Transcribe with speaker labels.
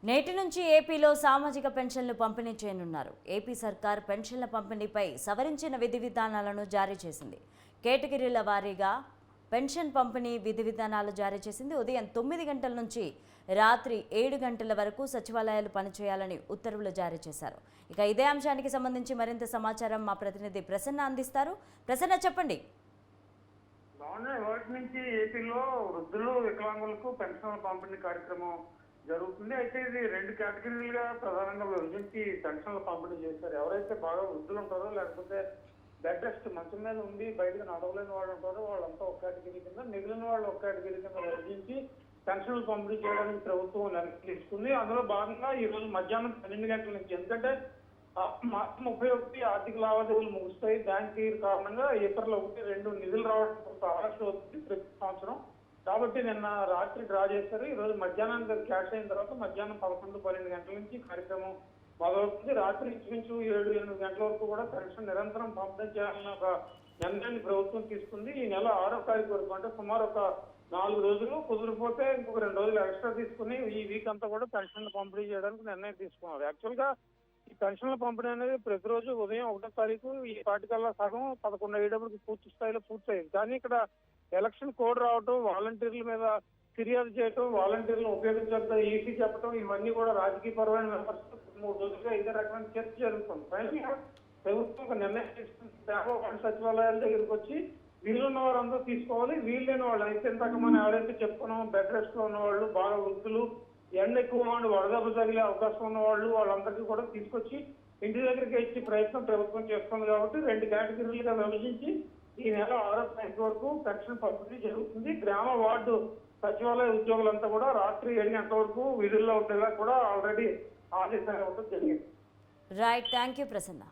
Speaker 1: నేటి నుంచి ఏపీలో సామాజిక పెన్షన్లు పంపిణీ చేయనున్నారు. ఏపీ సర్కార్ పెన్షన్ల పంపిణీపై సవరించిన విధి విధానాలను జారీ చేసింది. కేటగిరీల వారీగా పెన్షన్ పంపిణీ విధి విధానాలు జారీ చేసింది. ఉదయం 9 గంటల నుంచి రాత్రి 7 గంటల వరకు సచివాలయాలు పనిచేయాలని ఉత్తర్వులు జారీ చేశారు. ఇక ఇదే అంశానికి సంబంధించి మరింత సమాచారం మా ప్రతినిధి ప్రసన్న అందిస్తారు. ప్రసన్న, చెప్పండి.
Speaker 2: వాటి నుంచి ఏపీలో వృద్ధులు వికలాంగులకు పెన్షన్ల పంపిణీ కార్యక్రమం జరుగుతుంది. అయితే ఇది 2 కేటగిరీలుగా ప్రధానంగా విభజించి పెన్షన్లు పంపిణీ చేశారు. ఎవరైతే బాగా వృద్ధులు ఉంటారో లేకపోతే బెడ్ రెస్ట్ మంచం మీద ఉండి బయటకు నడవలేని వాళ్ళు ఉంటారో వాళ్ళంతా ఒక కేటగిరీ కింద, మిగిలిన వాళ్ళు ఒక కేటగిరీ కింద విభజించి పెన్షన్లు పంపిణీ చేయడానికి ప్రభుత్వం నిర్ణయం తీసుకుంది. అందులో భాగంగా ఈ రోజు మధ్యాహ్నం 12 గంటల నుంచి, ఎందుకంటే మార్చి 31 ఆర్థిక లావాదేవీలు ముగుస్తాయి. బ్యాంక్ తీరు కారణంగా ఏప్రిల్ 1, 2 నిధులు రావడం కొంత ఆలస్యం అవుతుంది ప్రతి సంవత్సరం. కాబట్టి నిన్న రాత్రి డ్రా చేశారు. ఈ రోజు మధ్యాహ్నానికి క్యాష్ అయిన తర్వాత మధ్యాహ్నం 11, 12 గంటల నుంచి కార్యక్రమం మొదలవుతుంది. రాత్రి ఇంచుమించు 7, 8 గంటల వరకు కూడా పెన్షన్ నిరంతరం పంపిణీ చేయాలన్న ఒక నిర్ణయాన్ని ప్రభుత్వం తీసుకుంది. ఈ నెల 6వ తారీఖు వరకు, అంటే సుమారు ఒక 4 రోజులు, కుదిరిపోతే ఇంకొక 2 రోజులు ఎక్స్ట్రా తీసుకుని ఈ వీక్ అంతా కూడా పెన్షన్లు పంపిణీ చేయడానికి నిర్ణయం తీసుకున్నారు. యాక్చువల్గా ఈ పెన్షన్ల పంపిణీ అనేది ప్రతిరోజు ఉదయం 1వ తారీఖు ఈ పాటికల్లా సగం 11 అయ్యేటప్పటికి పూర్తి స్థాయిలో పూర్తయింది. కానీ ఇక్కడ ఎలక్షన్ కోడ్ రావటం, వాలంటీర్ల మీద ఫిర్యాదు చేయటం, వాలంటీర్లను ఉపయోగించడం, ఈసీ చెప్పడం, ఇవన్నీ కూడా రాజకీయపరమైన విమర్శలు 3 రోజులుగా ఇదే రకమైన చర్చ జరుగుతుంది. ఫైనల్గా ప్రభుత్వం ఒక నిర్ణయం తీసుకుంది. సచివాలయాల దగ్గరికి వచ్చి వీళ్ళున్న వారందరూ తీసుకోవాలి, వీళ్ళైన వాళ్ళు అయితే ఇంతక మనం ఎవరైతే చెప్పుకున్నామో బెడ్ రెస్ట్ లో ఉన్న వాళ్ళు, బాగా వృద్ధులు, ఎండ ఎక్కువ వాళ్ళు, వడదెబ్బ తగిలే అవకాశం ఉన్న వాళ్ళు, వాళ్ళందరికీ కూడా తీసుకొచ్చి ఇంటి దగ్గరికి ఇచ్చే ప్రయత్నం ప్రభుత్వం చేస్తుంది. కాబట్టి 2 కేటగిరీలుగా విభజించి ఈ నెల 6వ తారీఖు వరకు పెన్షన్ పంపిణీ జరుగుతుంది. గ్రామ వార్డు సచివాలయ ఉద్యోగులంతా కూడా రాత్రి 7 గంటల వరకు విధుల్లో ఉండేలా కూడా ఆల్రెడీ ఆదేశాలు ఇవ్వడం జరిగింది.
Speaker 1: Right, thank you Prasanna.